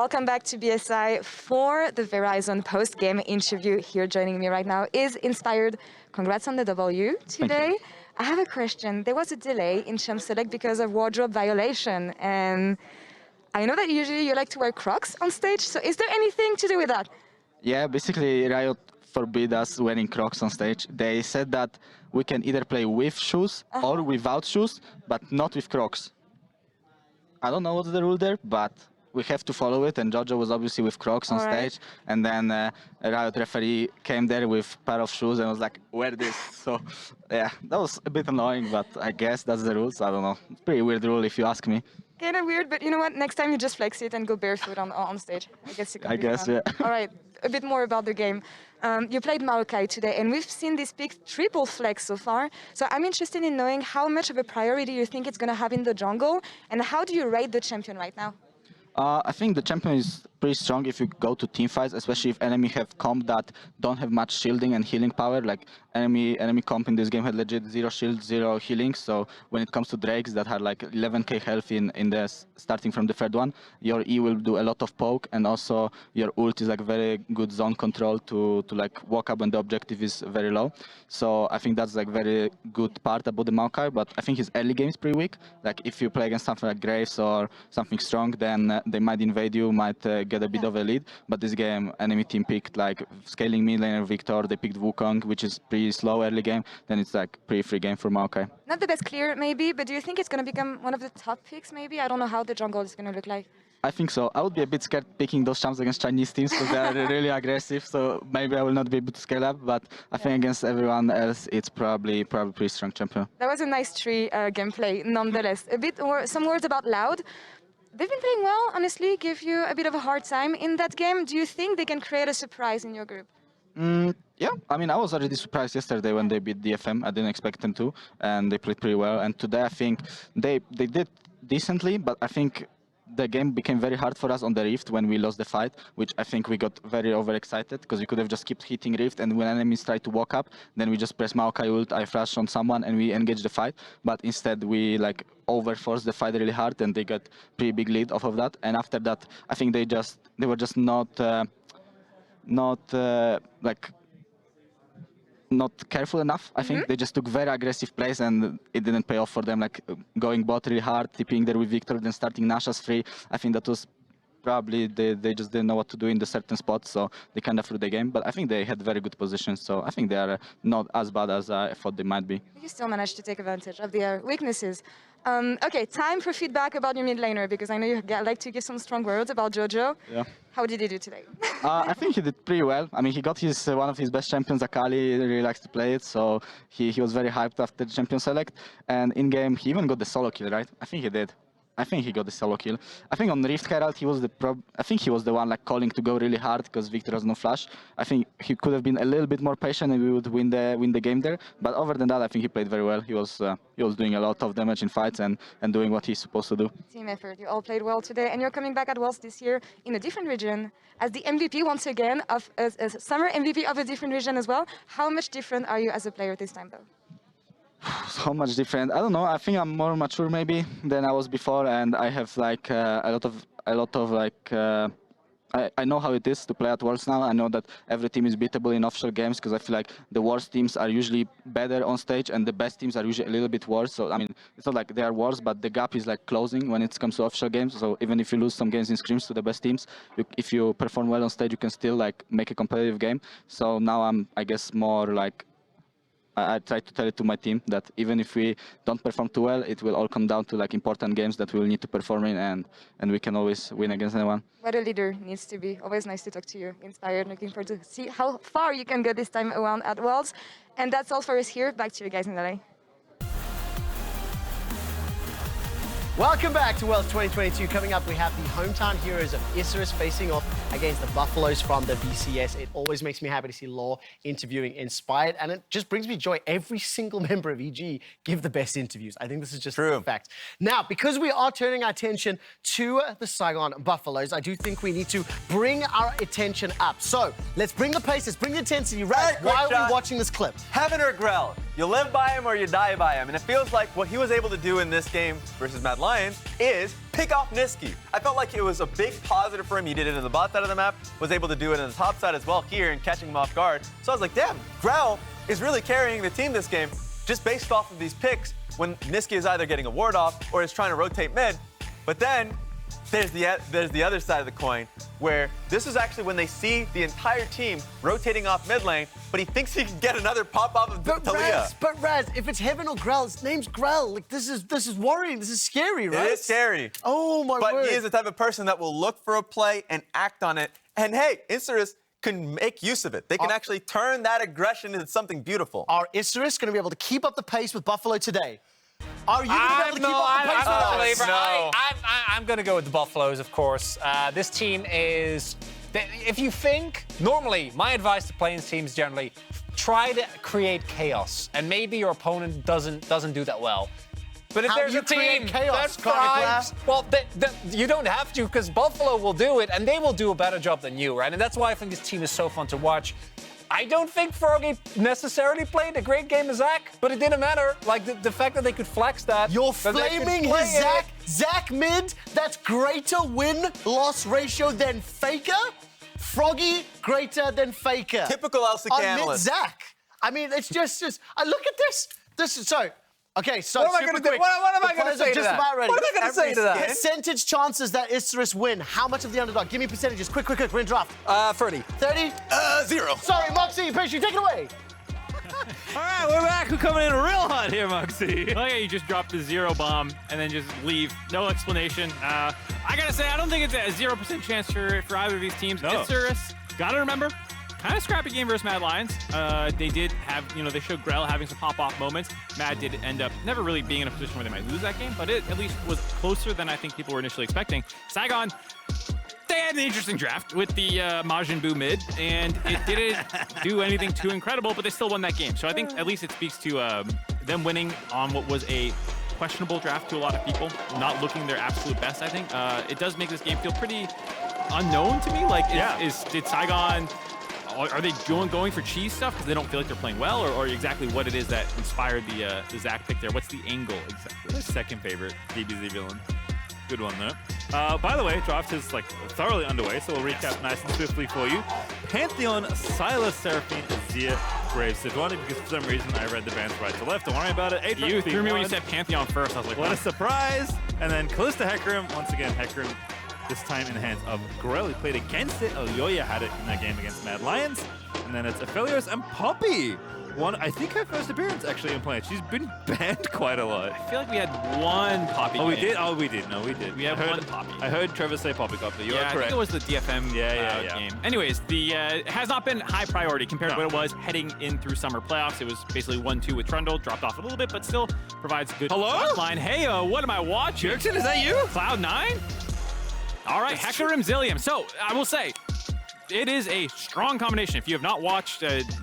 Welcome back to BSI for the Verizon post-game interview. Here joining me right now is Inspired. Congrats on the W today. I have a question. There was a delay in champ select because of wardrobe violation, and I know that usually you like to wear Crocs on stage, so is there anything to do with that? Yeah, basically Riot forbid us wearing Crocs on stage. They said that we can either play with shoes or without shoes, but not with Crocs. I don't know what's the rule there, but we have to follow it, and Jojo was obviously with Crocs on stage, and then a Riot referee came there with a pair of shoes and was like, wear this. So yeah, that was a bit annoying, but I guess that's the rules. I don't know. It's a pretty weird rule if you ask me. Kind of weird, but you know what? Next time you just flex it and go barefoot on stage. I guess you can. I guess, yeah. All right, a bit more about the game. You played Maokai today, and we've seen this big triple flex so far. So I'm interested in knowing how much of a priority you think it's going to have in the jungle, and how do you rate the champion right now? I think the champion is pretty strong if you go to team fights, especially if enemy have comp that don't have much shielding and healing power. Like enemy comp in this game had legit 0 shield, 0 healing. So when it comes to Drakes that had like 11k health in the starting from the third one, your E will do a lot of poke, and also your ult is like very good zone control to like walk up when the objective is very low. So I think that's like very good part about the Maokai, but I think his early game is pretty weak. Like if you play against something like Graves or something strong, then they might invade you, might get a bit of a lead. But this game, enemy team picked like scaling mid laner Viktor, they picked Wukong, which is pretty slow early game, then it's like pretty free game for Maokai. Not the best clear maybe, but do you think it's going to become one of the top picks maybe? I don't know how the jungle is going to look like. I think so. I would be a bit scared picking those champs against Chinese teams because they are really aggressive, so maybe I will not be able to scale up, but I think against everyone else, it's probably pretty strong champion. That was a nice tree gameplay, nonetheless. A bit or some words about Loud. They've been playing well, honestly, give you a bit of a hard time in that game. Do you think they can create a surprise in your group? Yeah, I mean, I was already surprised yesterday when they beat DFM. I didn't expect them to, and they played pretty well. And today, I think they did decently, but I think the game became very hard for us on the Rift when we lost the fight, which I think we got very overexcited because we could have just kept hitting Rift, and when enemies tried to walk up, then we just press Maokai ult, I flash on someone, and we engage the fight. But instead, we like overforced the fight really hard, and they got pretty big lead off of that. And after that, I think they were just not careful enough. I think they just took very aggressive plays, and it didn't pay off for them, like going bot really hard, TPing there with Viktor, then starting Nash as free. I think that was probably they just didn't know what to do in the certain spots, so they kind of threw the game. But I think they had very good positions, so I think they are not as bad as I thought they might be. You still managed to take advantage of their weaknesses. Okay, time for feedback about your mid laner, because I know you like to give some strong words about Jojo. Yeah. How did he do today? I think he did pretty well. I mean, he got his one of his best champions, Akali. He really likes to play it, so he was very hyped after the champion select. And in game, he even got the solo kill, right? I think he did. I think he got the solo kill. I think on Rift Herald, he was the one like calling to go really hard because Viktor has no flash. I think he could have been a little bit more patient and we would win the game there. But other than that, I think he played very well. He was doing a lot of damage in fights and doing what he's supposed to do. Team effort. You all played well today, and you're coming back at Worlds this year in a different region as the MVP once again of a summer MVP of a different region as well. How much different are you as a player this time, though? So much different. I don't know. I think I'm more mature maybe than I was before, and I have like a lot of like. I know how it is to play at Worlds now. I know that every team is beatable in official games because I feel like the worst teams are usually better on stage and the best teams are usually a little bit worse. So I mean, it's not like they are worse, but the gap is like closing when it comes to official games. So even if you lose some games in scrims to the best teams, if you perform well on stage, you can still like make a competitive game. So now I'm, I guess, more like. I try to tell it to my team that even if we don't perform too well, it will all come down to like important games that we will need to perform in, and we can always win against anyone. What a leader needs to be. Always nice to talk to you. Inspired. Looking forward to see how far you can go this time around at Worlds. And that's all for us here. Back to you guys in LA. Welcome back to Worlds 2022. Coming up, we have the hometown heroes of Isurus facing off against the Buffaloes from the VCS. It always makes me happy to see Law interviewing Inspired, and it just brings me joy. Every single member of EG give the best interviews. I think this is just a fact. Now, because we are turning our attention to the Saigon Buffaloes, I do think we need to bring our attention up. So let's bring the pace, let's bring the intensity. Right, why are we watching this clip? Heaven or Grell? You live by him or you die by him. And it feels like what he was able to do in this game versus Mad Lions is pick off Niski. I felt like it was a big positive for him. He did it in the bot side of the map, was able to do it in the top side as well here and catching him off guard. So I was like, damn, Grell is really carrying the team this game just based off of these picks when Niski is either getting a ward off or is trying to rotate mid. But then there's the other side of the coin where this is actually when they see the entire team rotating off mid lane, but he thinks he can get another pop off of Talia. But Raz, if it's Heaven or Grell, his name's Grell. Like this is worrying. This is scary, right? It is scary. Oh my word. But he is the type of person that will look for a play and act on it. And hey, Isurus can make use of it. They can actually turn that aggression into something beautiful. Are Isurus going to be able to keep up the pace with Buffalo today? Are you going to be able to keep up the pace with us? No. I'm going to go with the Buffaloes, of course. This team is... If you think... Normally, my advice to playing teams generally, try to create chaos. And maybe your opponent doesn't do that well. But if there's a team that thrives, well, you don't have to, because Buffalo will do it, and they will do a better job than you, right? And that's why I think this team is so fun to watch. I don't think Froggy necessarily played a great game of Zach, but it didn't matter. Like, the fact that they could flex that. You're flaming his Zach? Zach mid, that's greater win-loss ratio than FLICKR? Froggy greater than FLICKR. Typical LCK analyst. Zach. I mean, it's just I look at this. This is so. Okay, so what am I going to do? What am I going to say to that? What am I going to say to that? Percentage chances that Isurus win. How much of the underdog? Give me percentages. Quick. We're in draft. 30. 30? 0. Sorry, Moxie, Pastry, take it away. All right, we're back. We're coming in real hot here, Moxie. Oh, yeah, you just dropped the 0 bomb and then just leave. No explanation. I got to say, I don't think it's a 0% chance for either of these teams. No. Isurus, got to remember, kind of scrappy game versus Mad Lions. They did have, they showed Grell having some pop-off moments. Mad did end up never really being in a position where they might lose that game, but it at least was closer than I think people were initially expecting. Saigon, they had an interesting draft with the Majin Buu mid, and it didn't do anything too incredible, but they still won that game. So I think at least it speaks to them winning on what was a questionable draft to a lot of people, not looking their absolute best, I think. It does make this game feel pretty unknown to me. Like, did Saigon... Are they going for cheese stuff because they don't feel like they're playing well, or exactly what it is that inspired the Zach pick there? What's the angle exactly? My second favorite DBZ villain. Good one though. By the way, draft is thoroughly underway, so we'll recap nice and swiftly for you. Pantheon, Silas, Seraphine, Azir, Graves, Sidwani, because for some reason I read the bands right to left. Don't worry about it. You threw me when you said Pantheon first. I was like, what a surprise! And then Kalista Hecarim, once again Hecarim. This time in the hands of Grell. He played against it. Elyoya had it in that game against Mad Lions. And then it's Aphelios and Poppy. I think her first appearance actually in play. She's been banned quite a lot. I feel like we had one Poppy game. We did? Oh, we did. No, we did. We had one Poppy. I heard Trevor say Poppy got, but you are correct. I think it was the DFM game. Anyways, it has not been high priority compared to what it was heading in through summer playoffs. It was basically 1-2 with Trundle, dropped off a little bit, but still provides good line. Hey, what am I watching? Jerkson, is that you? Cloud9? All right, Hecarim Zilean. So I will say, it is a strong combination. If you have not watched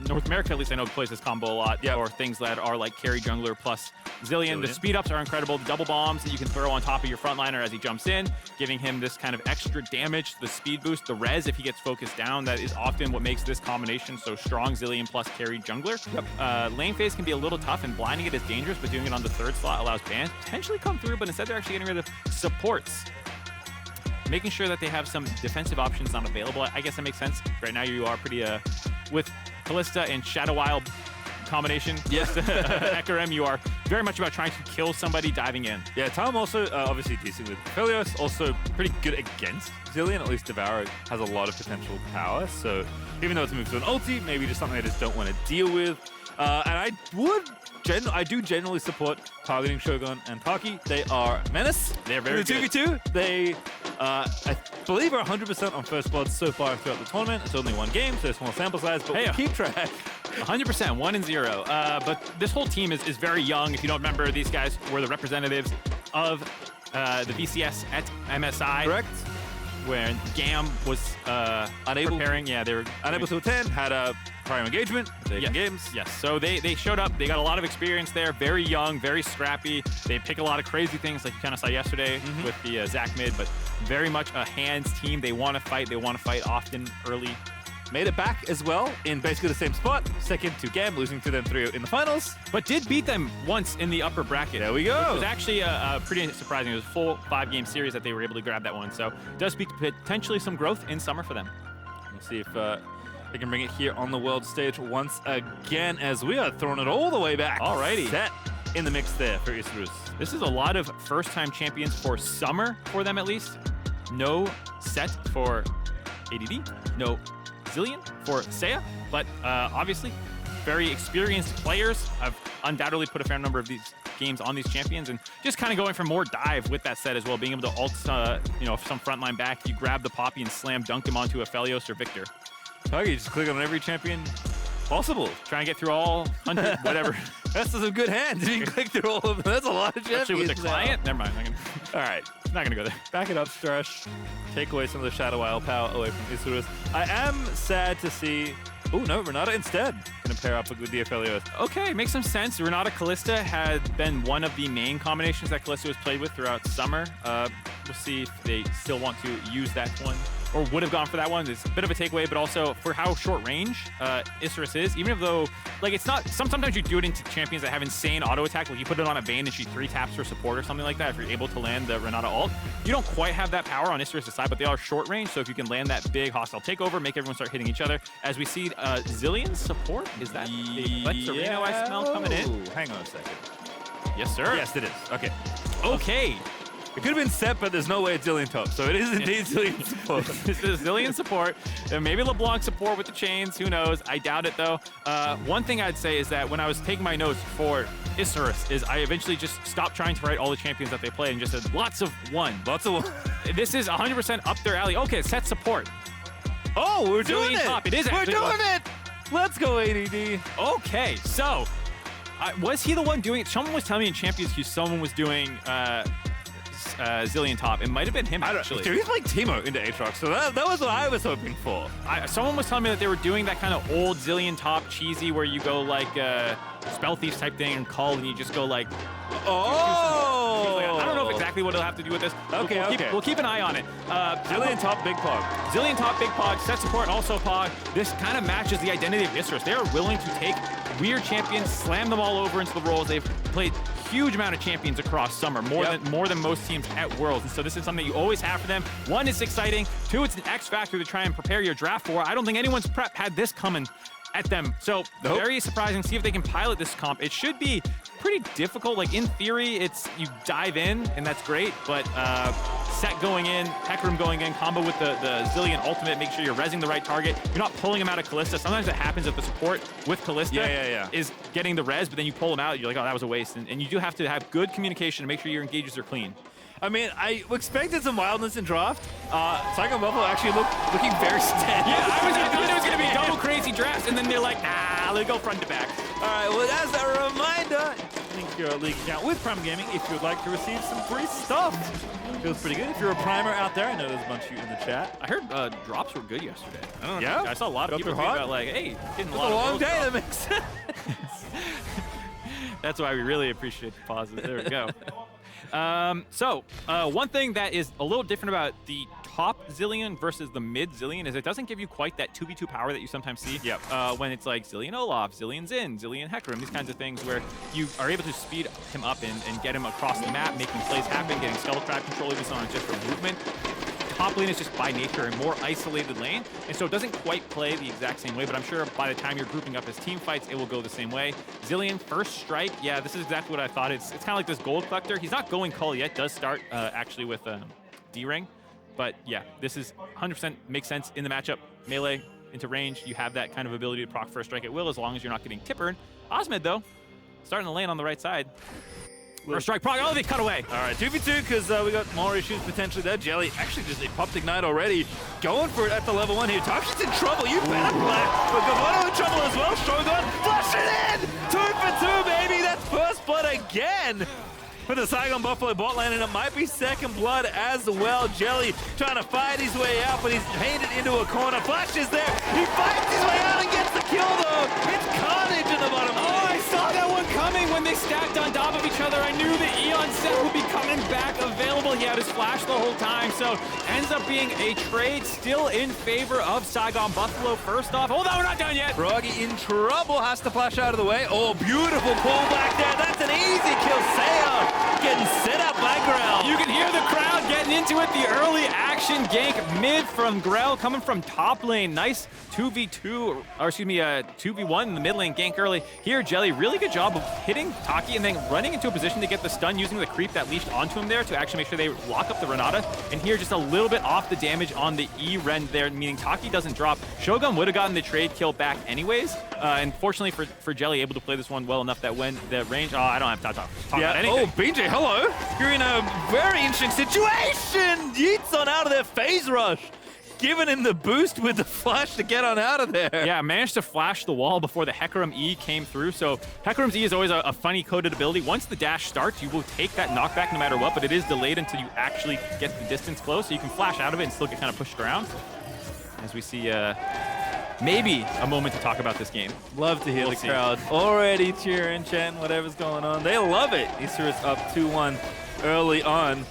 North America, at least I know plays this combo a lot, or things that are like carry jungler plus Zilean. The speed ups are incredible. The double bombs that you can throw on top of your frontliner as he jumps in, giving him this kind of extra damage, the speed boost, the res if he gets focused down. That is often what makes this combination so strong. Zilean plus carry jungler. Lane phase can be a little tough, and blinding it is dangerous, but doing it on the third slot allows bans to potentially come through, but instead they're actually getting rid of supports. Making sure that they have some defensive options not available. I guess that makes sense. Right now you are pretty, with Kalista and Shadow Wild combination. Yes. Hecarim, you are very much about trying to kill somebody diving in. Yeah, Tom also obviously decent with Aphelios, also pretty good against Zilean. At least Devour has a lot of potential power. So even though it's a move to an ulti, maybe just something I just don't want to deal with. And I do generally support targeting Shogun and Taki. They are menace. They're very good. In the 2v2, they, I believe, are 100% on first blood so far throughout the tournament. It's only one game, so small sample size, but we'll keep track. 100%, 1-0. But this whole team is very young. If you don't remember, these guys were the representatives of the VCS at MSI. Correct. When Gam was preparing. Yeah, they were unable to attend, had a prior engagement, games. Yes, so they showed up. They got a lot of experience there. Very young, very scrappy. They pick a lot of crazy things like you kind of saw yesterday with the Zach mid, but very much a hands team. They want to fight. They want to fight often early made it back as well in basically the same spot. Second to Gam, losing to them 3 in the finals. But did beat them once in the upper bracket. There we go. Which was actually pretty surprising. It was a full 5-game series that they were able to grab that one. So it does speak to potentially some growth in summer for them. We'll see if they can bring it here on the world stage once again as we are throwing it all the way back. Alrighty. Sett in the mix there for Isurus. This is a lot of first-time champions for summer, for them at least. No Sett for ADD, no Zilean for seiya, but obviously very experienced players have undoubtedly put a fair number of these games on these champions, and just kind of going for more dive with that Sett as well, being able to ult, some frontline back. You grab the Poppy and slam dunk him onto Aphelios or Viktor. Taki, just click on every champion possible. Try and get through all 100, whatever. That's some good hands. You can click through all of them. That's a lot of champions. Actually, with the client? Never mind. All right. Not gonna go there. Back it up, Strush. Take away some of the Shadow Isle power away from Isurus. I am sad to see... Oh, no, Renata instead gonna pair up with the Aphelios. Okay, makes some sense. Renata Kalista had been one of the main combinations that Kalista was played with throughout summer. We'll see if they still want to use that one, or would have gone for that one. It's a bit of a takeaway, but also for how short range Isurus is, even though, like, it's not, sometimes you do it into champions that have insane auto attack, like you put it on a Vayne and she 3 taps for support or something like that, if you're able to land the Renata ult. You don't quite have that power on Isurus' side, but they are short range, so if you can land that big hostile takeover, make everyone start hitting each other. As we see Zilean support, is that the Sereno I smell coming in? Ooh, hang on a second. Yes, sir. Yes, it is. Okay. Okay. It could have been Sett, but there's no way it's Zilean top, so it is indeed Zilean support. This is Zilean support. Maybe LeBlanc support with the chains. Who knows? I doubt it, though. One thing I'd say is that when I was taking my notes for Isurus, is I eventually just stopped trying to write all the champions that they play and just said lots of one. Lots of one. This is 100% up their alley. Okay, Sett support. Oh, we're doing Zilean it. top. It is We're actually doing it. Let's go, ADD. Okay, so was he the one doing it? Someone was telling me in Champions Queue someone was doing Zilean top. It might have been him, actually. Dude, he's like Teemo into Aatrox, so that was what I was hoping for. Someone was telling me that they were doing that kind of old Zilean top cheesy where you go like Spell Thieves type thing and call and you just go like... Oh! I don't know exactly what it'll have to do with this. Okay, we'll keep an eye on it. Zilean top, big Pog. Zilean top, big Pog, Sett support, also Pog. This kind of matches the identity of Isurus. They are willing to take weird champions, slam them all over into the roles. They've played huge amount of champions across summer, more than most teams at Worlds. And so this is something you always have for them. 1, it's exciting. 2, it's an X factor to try and prepare your draft for. I don't think anyone's prep had this coming at them. So very surprising. See if they can pilot this comp. It should be pretty difficult. Like in theory, it's you dive in and that's great, but Sett going in, Hecarim going in, combo with the Zilean ultimate, make sure you're rezzing the right target. You're not pulling him out of Kalista. Sometimes it happens if the support with Kalista is getting the res, but then you pull him out, you're like, oh, that was a waste. And you do have to have good communication to make sure your engages are clean. I mean, I expected some wildness in draft. Saigon Buffalo actually looking very steady. Yeah, I thought there was going to be double crazy drafts, and then they're like, nah, let's go front to back. All right, well, as a reminder, link your league account with Prime Gaming if you would like to receive some free stuff. Feels pretty good. If you're a primer out there, I know there's a bunch of you in the chat. I heard drops were good yesterday. I don't know. Yeah? I saw a lot of people tweet about like, hey, getting a It's lot a of long day, stuff. that makes sense. That's why we really appreciate the pauses. There we go. One thing that is a little different about the top Zilean versus the mid Zilean is it doesn't give you quite that 2v2 power that you sometimes see when it's like Zilean Olaf, Zilean Xin, Zilean Hecarim, these kinds of things where you are able to speed him up and get him across the map, making plays happen, getting Skull Crab control even on just for movement. Top lane is just by nature a more isolated lane, and so it doesn't quite play the exact same way, but I'm sure by the time you're grouping up as team fights, it will go the same way. Zilean, first strike, yeah, this is exactly what I thought. It's kind of like this gold collector. He's not going cull yet, does start actually with D-Ring, but yeah, this is 100% makes sense in the matchup. Melee into range, you have that kind of ability to proc first strike at will as long as you're not getting tippered. Hasmed, though, starting the lane on the right side. First strike proc, oh, they cut away. All right, 2v2 because we got more issues potentially there. Jelly actually just popped Ignite already. Going for it at the level 1 here. Taki's in trouble, you better play. But Gavotto in trouble as well. Shogun, flush it in! 2 for 2, baby! That's first blood again! For the Saigon Buffalo bot lane, and it might be second blood as well. Jelly trying to fight his way out, but he's painted into a corner. Flash is there. He fights his way out and gets the kill, though. It's carnage in the bottom lane. Oh, I saw that one coming when they stacked on top of each other. I knew that Eon Sett would be coming back available. He had his flash the whole time, so ends up being a trade still in favor of Saigon Buffalo first off. Hold on, we're not done yet. Froggy in trouble, has to flash out of the way. Oh, beautiful pull back there. That's an easy kill. Seiya getting set up by Grell. You can hear the crowd getting into it. The early action gank mid from Grell coming from top lane. Nice 2v2, or excuse me, 2v1 in the mid lane gank early. Here, Jelly, really good job of hitting Taki and then running into a position to get the stun using the creep that leashed onto him there to actually make sure they lock up the Renata. And here, just a little bit off the damage on the E-Ren there, meaning Taki doesn't drop. Shogun would have gotten the trade kill back anyways. And fortunately for Jelly, able to play this one well enough that when the range... Oh, I don't have time to talk about anything. Oh, BJ, hello. You're in a very interesting situation. Yeets on out of their phase rush. Giving him the boost with the flash to get on out of there. Yeah, managed to flash the wall before the Hecarim E came through. So Hecarim's E is always a funny coded ability. Once the dash starts, you will take that knockback no matter what, but it is delayed until you actually get the distance close. So you can flash out of it and still get kind of pushed around. As we see maybe a moment to talk about this game. Love to hear the crowd already cheering, chanting, whatever's going on. They love it. Isurus up 2-1 early on.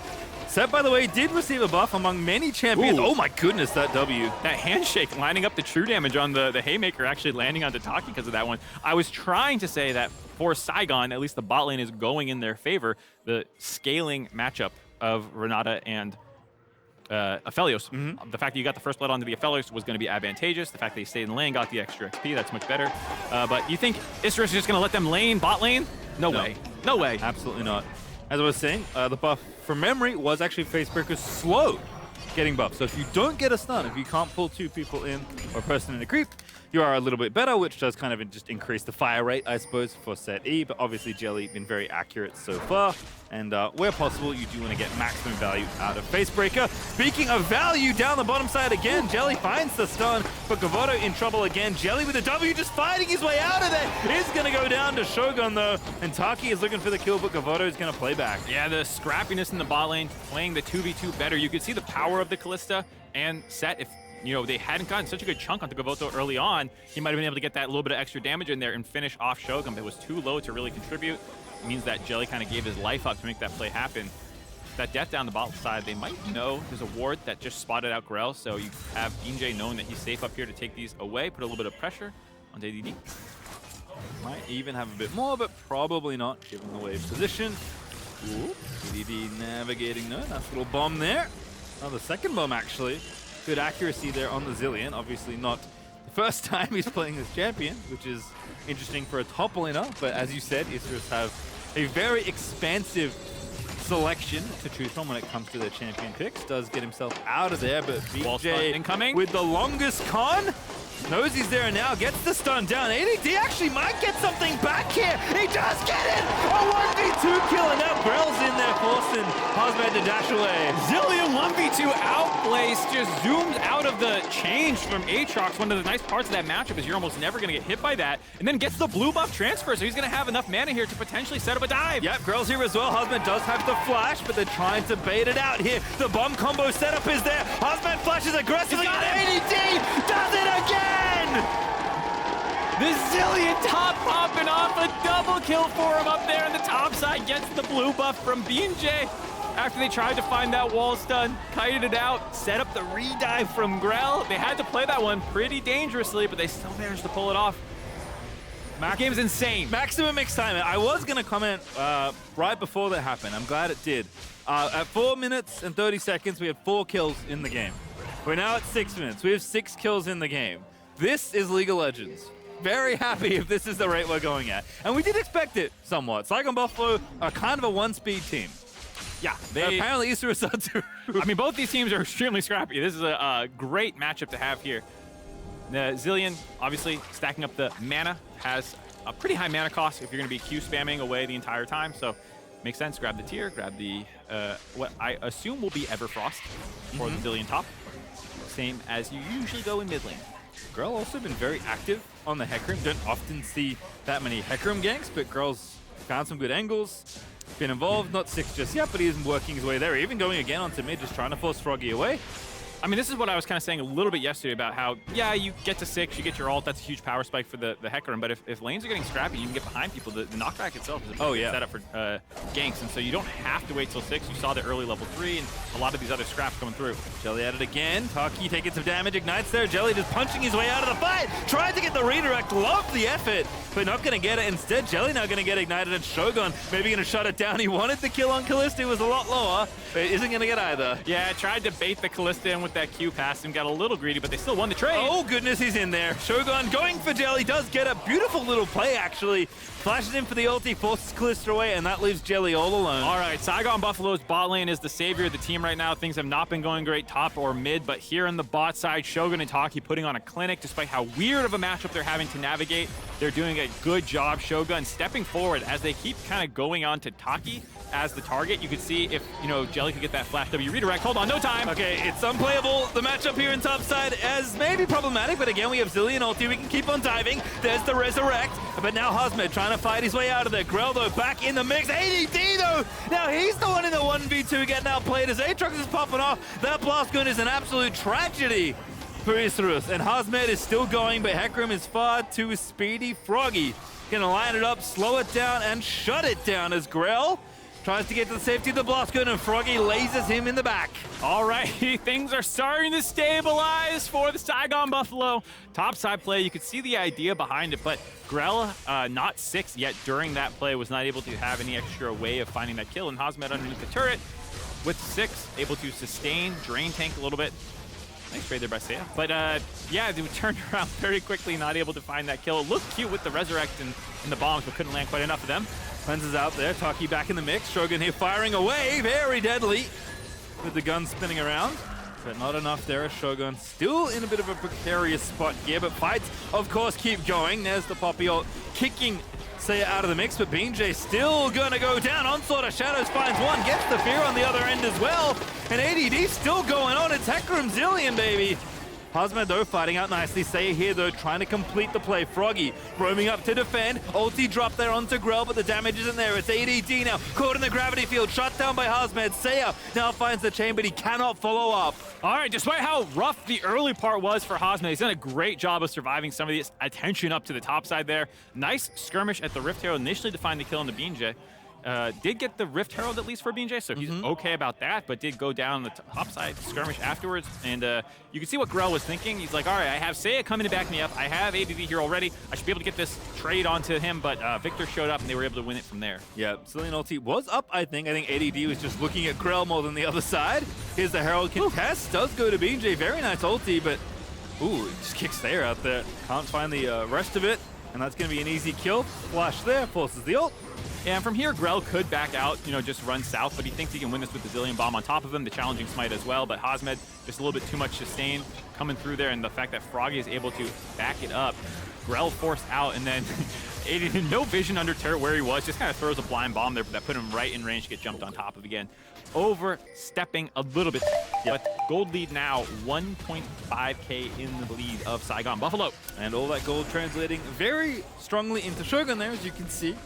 Sett, by the way, did receive a buff among many champions. Ooh. Oh my goodness, that W. That handshake lining up the true damage on the Haymaker actually landing onto Taki because of that one. I was trying to say that for Saigon, at least the bot lane is going in their favor. The scaling matchup of Renata and Aphelios. The fact that you got the first blood onto the Aphelios was going to be advantageous. The fact that he stayed in the lane, got the extra XP, that's much better. But you think Isurus is just going to let them lane bot lane? No way. No way. Absolutely not. As I was saying, the buff from memory was actually Facebreaker's slow getting buff. So if you don't get a stun, if you can't pull two people in or a person in a creep, you are a little bit better, which does kind of just increase the fire rate, I suppose, for Sett E. But obviously, Jelly been very accurate so far. And where possible, you do want to get maximum value out of Facebreaker. Speaking of value, down the bottom side again, Jelly finds the stun, but Gavotto in trouble again. Jelly with a W just fighting his way out of there. Is going to go down to Shogun, though. And Taki is looking for the kill, but Gavotto is going to play back. Yeah, the scrappiness in the bot lane, playing the 2v2 better. You could see the power of the Kalista and Sett. If they hadn't gotten such a good chunk onto Gavotto early on, he might have been able to get that little bit of extra damage in there and finish off Shogun, but it was too low to really contribute. It means that Jelly kind of gave his life up to make that play happen. That death down the bottom side, they might know there's a ward that just spotted out Grell, so you have BJ knowing that he's safe up here to take these away, put a little bit of pressure on ADD. Might even have a bit more, but probably not, given the wave position. Ooh, ADD navigating, no, nice little bomb there. Another second bomb, actually. Good accuracy there on the Zilean. Obviously not the first time he's playing this champion, which is interesting for a top laner. But as you said, Isurus have a very expansive selection to choose from when it comes to their champion picks. Does get himself out of there, but BJ incoming with the longest con. Knows he's there now, gets the stun down. ADD actually might get something back here. He does get it! A 1v2 kill, and now Grell's in there, forcing Hasmed to dash away. Zilean 1v2 outplaced, just zooms out of the change from Aatrox. One of the nice parts of that matchup is you're almost never going to get hit by that, and then gets the blue buff transfer, so he's going to have enough mana here to potentially set up a dive. Yep, Grell's here as well. Hasmed does have the flash, but they're trying to bait it out here. The bomb combo setup is there. Hasmed flashes aggressively, and ADD does it again! The Zilean top popping off, a double kill for him up there on the top side, gets the blue buff from BJ. After they tried to find that wall stun, kited it out, set up the redive from Grell. They had to play that one pretty dangerously, but they still managed to pull it off. This game is insane. Maximum excitement. I was going to comment right before that happened. I'm glad it did. At 4 minutes and 30 seconds, we had 4 kills in the game. We're now at 6 minutes. We have 6 kills in the game. This is League of Legends. Very happy if this is the rate we're going at. And we did expect it somewhat. Saigon Buffalo are kind of a one-speed team. Yeah, apparently Isurus are too. I mean, both these teams are extremely scrappy. This is a great matchup to have here. The Zilean, obviously, stacking up the mana, has a pretty high mana cost if you're going to be Q spamming away the entire time. So, makes sense. Grab the tier, grab the, what I assume will be Everfrost for the Zilean top. Same as you usually go in mid lane. Grell also been very active on the Hecarim. Don't often see that many Hecarim ganks, but Grell's found some good angles. Been involved, not 6 just yet, but he isn't working his way there. Even going again onto mid, just trying to force Froggy away. I mean, this is what I was kind of saying a little bit yesterday about how, yeah, you get to 6, you get your ult, that's a huge power spike for the Hecarim, but if lanes are getting scrappy, you can get behind people. The knockback itself is a setup for ganks, and so you don't have to wait till 6. You saw the early level 3 and a lot of these other scraps coming through. Jelly at it again. Taki taking some damage, ignites there. Jelly just punching his way out of the fight. Tried to get the redirect, loved the effort, but not going to get it. Instead, Jelly now going to get ignited at Shogun. Maybe going to shut it down. He wanted the kill on Kalista. It was a lot lower, but isn't going to get either. Yeah, tried to bait the Kalista in with that Q pass and got a little greedy, but they still won the trade. Oh, goodness, he's in there. Shogun going for Jelly. Does get a beautiful little play, actually. Flashes in for the ulti, forces Kalista away, and that leaves Jelly all alone. All right, Saigon Buffalo's bot lane is the savior of the team right now. Things have not been going great top or mid, but here on the bot side, Shogun and Taki putting on a clinic. Despite how weird of a matchup they're having to navigate, they're doing a good job. Shogun stepping forward as they keep kind of going on to Taki as the target. You could see if, Jelly could get that flash W redirect. Hold on, no time. Okay, it's unplayable. The matchup here in top side as maybe problematic, but again, we have Zilean ulti. We can keep on diving. There's the resurrect, but now Hasmed trying to fight his way out of there. Grell, though, back in the mix. ADD, though, now he's the one in the 1v2 getting outplayed as Aatrox is popping off. That blast gun is an absolute tragedy for Isurus, and Hasmed is still going, but Hecarim is far too speedy. Froggy gonna line it up, slow it down, and shut it down as Grell tries to get to the safety of the blast gun, and Froggy lasers him in the back. All right, things are starting to stabilize for the Saigon Buffalo. Topside play, you could see the idea behind it, but Grell, not 6 yet during that play, was not able to have any extra way of finding that kill, and Hasmed underneath the turret with 6, able to sustain, drain tank a little bit. Nice trade there by Seiya. But yeah, they turned around very quickly, not able to find that kill. It looked cute with the resurrect and the bombs, but couldn't land quite enough of them. Cleanses out there, Taki back in the mix. Shogun here firing away, very deadly, with the gun spinning around. But not enough there. Shogun still in a bit of a precarious spot here, but fights, of course, keep going. There's the Poppy ult kicking Seiya out of the mix, but BJ still gonna go down. Onslaught of Shadows finds one, gets the fear on the other end as well. And ADD still going on. It's Hecarim Zilean, baby. Hasmed, though, fighting out nicely. Seiya here, though, trying to complete the play. Froggy roaming up to defend. Ulti drop there onto Grell, but the damage isn't there. It's ADD now, caught in the gravity field, shut down by Hasmed. Seiya now finds the chain, but he cannot follow up. All right, despite how rough the early part was for Hasmed, he's done a great job of surviving some of the attention up to the top side there. Nice skirmish at the Rift Herald initially to find the kill on the BJ. Did get the Rift Herald at least for BJ, so he's okay about that, but did go down the top side skirmish afterwards. And you can see what Grell was thinking. He's like, all right, I have Seiya coming to back me up. I have ABV here already. I should be able to get this trade onto him, but Viktor showed up and they were able to win it from there. Yeah, Zilean ulti was up, I think. ADD was just looking at Grell more than the other side. Here's the Herald contest. Does go to BJ. Very nice ulti, but ooh, it just kicks there out there. Can't find the rest of it, and that's going to be an easy kill. Flash there, forces the ult. Yeah, and from here, Grell could back out, just run south, but he thinks he can win this with the Zilean bomb on top of him, the challenging smite as well, but Hasmed, just a little bit too much sustain coming through there, and the fact that Froggy is able to back it up. Grell forced out, and then no vision under turret where he was, just kind of throws a blind bomb there that put him right in range to get jumped on top of again. Overstepping a little bit, but gold lead now, 1.5k in the lead of Saigon Buffalo. And all that gold translating very strongly into Shogun there, as you can see.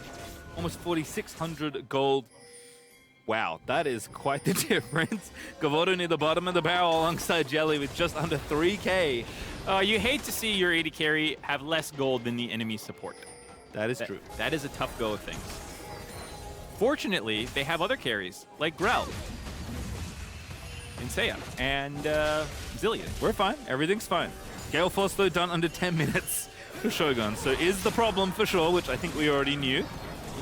Almost 4,600 gold. Wow, that is quite the difference. Gavotto near the bottom of the barrel alongside Jelly with just under 3k. You hate to see your AD carry have less gold than the enemy support. That is true. That is a tough go of things. Fortunately, they have other carries, like Grell, and Seiya, and Zilean. We're fine. Everything's fine. Gale Force, though, done under 10 minutes for Shogun. So is the problem for sure, which I think we already knew.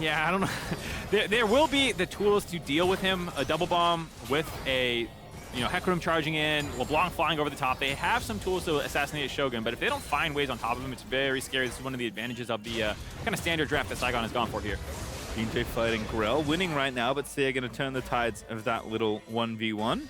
Yeah, I don't know. There will be the tools to deal with him. A double bomb with a, Hecarim charging in, LeBlanc flying over the top. They have some tools to assassinate Shogun, but if they don't find ways on top of him, it's very scary. This is one of the advantages of the kind of standard draft that Saigon has gone for here. BJ fighting Grell, winning right now, but Seiya going to turn the tides of that little 1v1.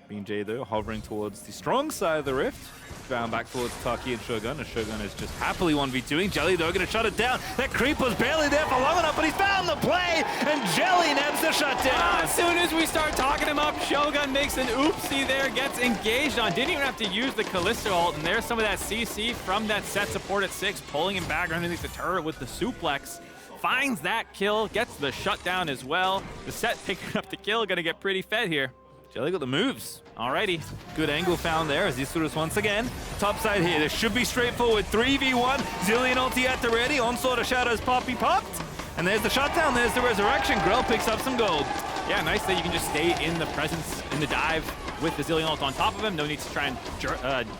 BJ, though, hovering towards the strong side of the rift. Bound back towards Taki and Shogun, as Shogun is just happily 1v2ing. Jelly, though, going to shut it down. That creep was barely there for long enough, but he's found the play, and Jelly nabs the shutdown. As soon as we start talking him up, Shogun makes an oopsie there, gets engaged on. Didn't even have to use the Kalista ult, and there's some of that CC from that Sett support at 6, pulling him back underneath the turret with the suplex. Finds that kill, gets the shutdown as well. The Sett picking up the kill, going to get pretty fed here. Jelly got the moves. Alrighty. Good angle found there as Isurus once again. Top side here, this should be straightforward. 3v1, Zilean ulti at the ready. Onslaught of Shadows poppy popped. And there's the shutdown, there's the resurrection. Grell picks up some gold. Yeah, nice that you can just stay in the presence, in the dive with the Zilean ult on top of him. No need to try and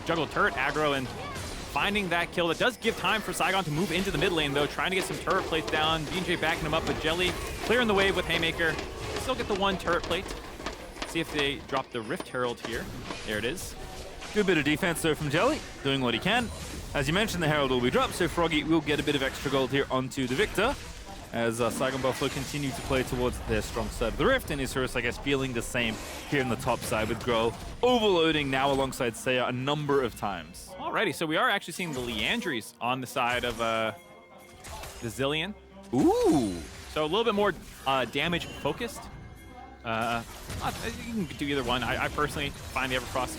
juggle turret, aggro, and finding that kill. That does give time for Saigon to move into the mid lane, though, trying to get some turret plates down. BJ backing him up with Jelly, clearing the wave with Haymaker. Still get the one turret plate. See if they drop the Rift Herald here. There it is. Good bit of defense though from Jelly, doing what he can. As you mentioned, the Herald will be dropped, so Froggy will get a bit of extra gold here onto the Viktor. As Saigon Buffalo continue to play towards their strong side of the Rift, and Isurus, I guess, feeling the same here in the top side with Grell overloading now alongside Seiya a number of times. Alrighty, so we are actually seeing the Leandries on the side of the Zilean. Ooh! So a little bit more damage focused. You can do either one. I personally find the Everfrost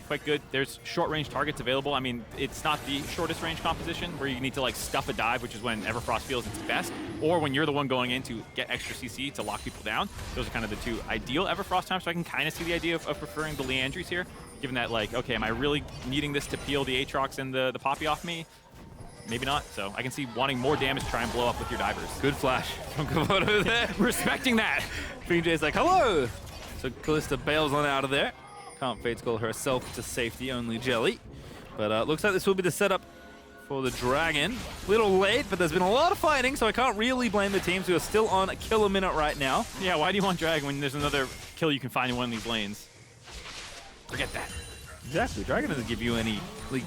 quite good. There's short-range targets available. I mean, it's not the shortest range composition where you need to like stuff a dive, which is when Everfrost feels its best, or when you're the one going in to get extra CC to lock people down. Those are kind of the two ideal Everfrost times, so I can kind of see the idea of preferring the Leandries here, given that, like, okay, am I really needing this to peel the Aatrox and the Poppy off me? Maybe not, so I can see wanting more damage to try and blow up with your divers. Good flash from Gavotto there. Respecting that. BJ's like, hello! So Kalista bails on out of there. Can't Fates call herself to safety, only Jelly. But looks like this will be the setup for the Dragon. Little late, but there's been a lot of fighting, so I can't really blame the teams who are still on a kill a minute right now. Yeah, why do you want Dragon when there's another kill you can find in one of these lanes? Forget that. Exactly, Dragon doesn't give you any, like,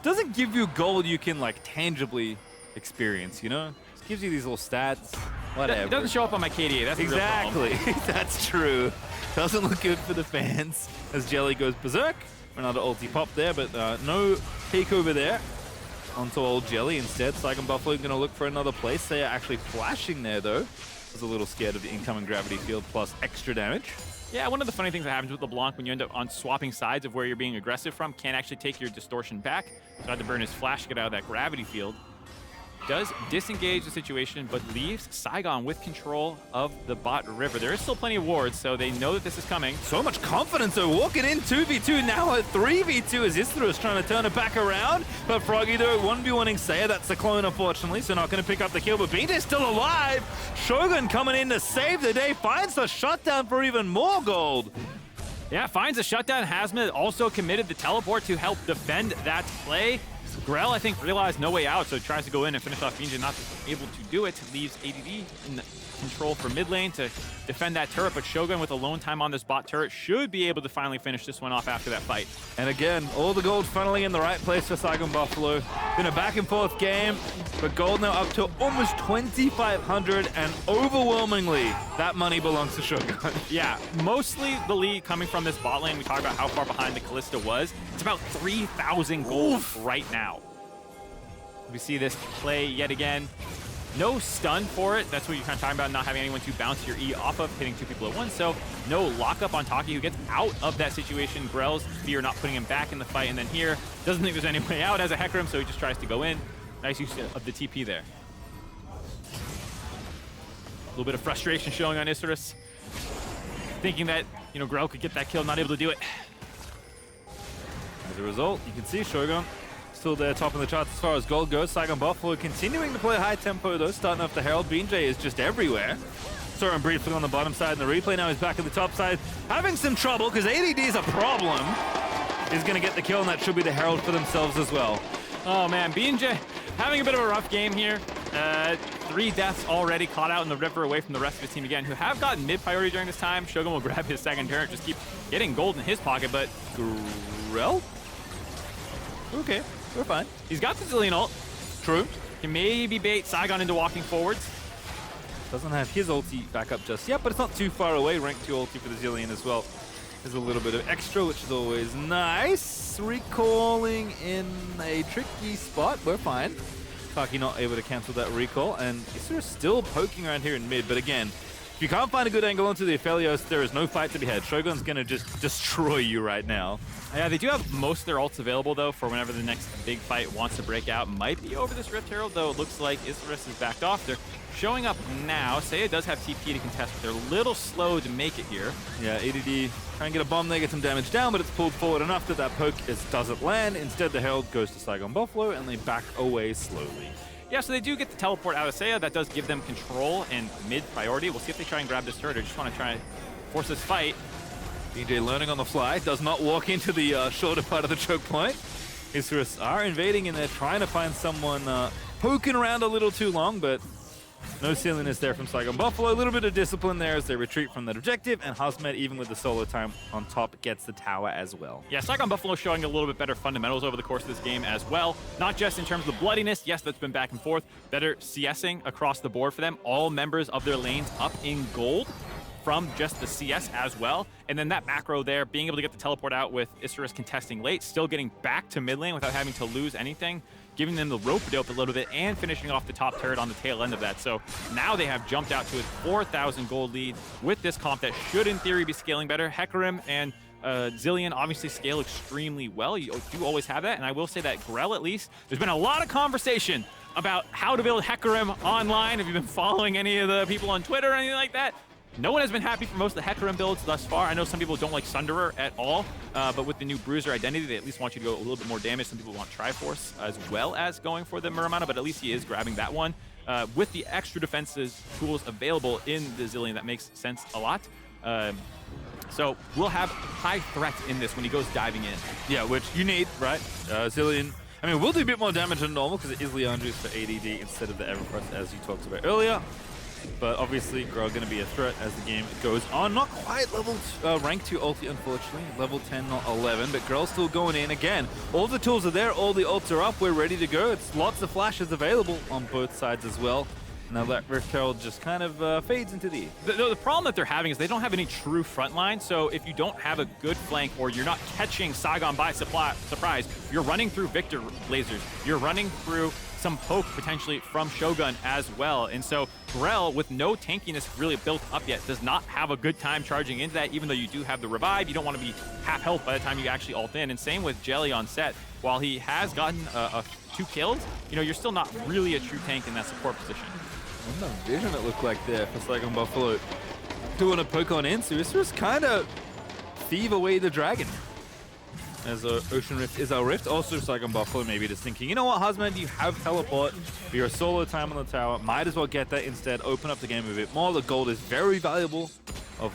doesn't give you gold you can, like, tangibly experience, you know? Just gives you these little stats, whatever. It doesn't show up on my KDA, that's exactly. That's true. Doesn't look good for the fans as Jelly goes berserk. Another ulti pop there, but no peek over there onto old Jelly. Instead, Saigon Buffalo going to look for another place. They are actually flashing there, though. I was a little scared of the incoming gravity field plus extra damage. Yeah, one of the funny things that happens with LeBlanc when you end up on swapping sides of where you're being aggressive from can actually take your distortion back. So I had to burn his flash to get out of that gravity field. Does disengage the situation, but leaves Saigon with control of the bot river. There is still plenty of wards, so they know that this is coming. So much confidence, though. Walking in 2v2, now at 3v2 as Isurus trying to turn it back around. But Froggy, though, 1v1ing Seiya. That's the clone, unfortunately, so not going to pick up the kill. But BJ's still alive. Shogun coming in to save the day. Finds the shutdown for even more gold. Yeah, finds a shutdown. Hasmed also committed the teleport to help defend that play. Grell, I think, realized no way out, so tries to go in and finish off BJ, not able to do it. Leaves ADD in control for mid lane to defend that turret, but Shogun with alone time on this bot turret should be able to finally finish this one off after that fight. And again, all the gold funneling in the right place for Saigon Buffalo. Been a back and forth game, but gold now up to almost 2,500, and overwhelmingly, that money belongs to Shogun. Yeah, mostly the lead coming from this bot lane. We talked about how far behind the Kalista was. It's about 3,000 gold right now. We see this play yet again. No stun for it. That's what you're kind of talking about, not having anyone to bounce your E off of, hitting two people at once. So no lockup on Taki, who gets out of that situation. Grell's fear not putting him back in the fight. And then here, doesn't think there's any way out as a Hecarim, so he just tries to go in. Nice use of the TP there. A little bit of frustration showing on Isurus. Thinking that, you know, Grell could get that kill, not able to do it. As a result, you can see Shogun still there, top of the charts as far as gold goes. Saigon Buffalo continuing to play high tempo, though, starting off the Herald. BJ is just everywhere. Saw him briefly on the bottom side in the replay. Now he's back at the top side, having some trouble because ADD is a problem. He's going to get the kill, and that should be the Herald for themselves as well. Oh, man. BJ having a bit of a rough game here. 3 deaths already caught out in the river away from the rest of his team again, who have gotten mid-priority during this time. Shogun will grab his second turret, just keep getting gold in his pocket, but Grell? Okay. We're fine. He's got the Zilean ult. True. Can maybe bait Saigon into walking forwards. Doesn't have his ulti back up just yet, but it's not too far away. Rank 2 ulti for the Zilean as well. There's a little bit of extra, which is always nice. Recalling in a tricky spot. We're fine. Taki not able to cancel that recall, and Isurus still poking around here in mid, but again, If you can't find a good angle onto the Aphelios, there is no fight to be had. Shogun's going to just destroy you right now. Yeah, they do have most of their ults available, though, for whenever the next big fight wants to break out. Might be over this Rift Herald, though it looks like Isurus is backed off. They're showing up now. Seiya does have TP to contest, but they're a little slow to make it here. Yeah, ADD trying to get a bomb there, get some damage down, but it's pulled forward enough that that poke doesn't land. Instead, the Herald goes to Saigon Buffalo, and they back away slowly. Yeah, so they do get the teleport out of Seiya. That does give them control and mid priority. We'll see if they try and grab this turret or just want to try and force this fight. DJ learning on the fly, does not walk into the shorter part of the choke point. Isurus are invading and they're trying to find someone poking around a little too long, but no silliness there from Saigon Buffalo. A little bit of discipline there as they retreat from that objective, and Hasmed, even with the solo time on top, gets the tower as well. Yeah, Saigon Buffalo showing a little bit better fundamentals over the course of this game as well. Not just in terms of the bloodiness, yes, that's been back and forth. Better CSing across the board for them. All members of their lanes up in gold from just the CS as well. And then that macro there, being able to get the teleport out with Isurus contesting late, still getting back to mid lane without having to lose anything, giving them the rope dope a little bit, and finishing off the top turret on the tail end of that. So now they have jumped out to a 4,000 gold lead with this comp that should, in theory, be scaling better. Hecarim and Zilean obviously scale extremely well. You do always have that, and I will say that Grell, at least, there's been a lot of conversation about how to build Hecarim online. If you've been following any of the people on Twitter or anything like that, no one has been happy for most of the Hecarim builds thus far. I know some people don't like Sunderer at all, but with the new Bruiser identity, they at least want you to go a little bit more damage. Some people want Triforce as well as going for the Muramana, but at least he is grabbing that one. With the extra defenses tools available in the Zilean, that makes sense a lot. So we'll have high threat in this when he goes diving in. Yeah, which you need, right? Zilean, I mean, we'll do a bit more damage than normal because it is Leandre's for ADD instead of the Everfrost, as you talked about earlier. But obviously, Grell going to be a threat as the game goes on. Not quite level rank 2 ulti, unfortunately. Level 10, not 11, but Grell's still going in. Again, all the tools are there, all the ults are up, we're ready to go. It's lots of flashes available on both sides as well. Now that Rift Herald just kind of fades into the... The problem that they're having is they don't have any true front line, so if you don't have a good flank or you're not catching Saigon by surprise, you're running through Viktor lasers, you're running through some poke potentially from Shogun as well. And so Grell, with no tankiness really built up yet, does not have a good time charging into that, even though you do have the revive. You don't want to be half health by the time you actually ult in. And same with Jelly on Sett. While he has gotten 2 kills, you know, you're still not really a true tank in that support position. What the vision it looked like there for Saigon Buffalo. Doing a poke on in, so this was kind of thieve away the dragon. As Ocean Rift is our rift. Also, Saigon Buffalo maybe just thinking, you know what, Hasmed, you have teleport. You're a solo time on the tower. Might as well get that instead. Open up the game a bit more. The gold is very valuable.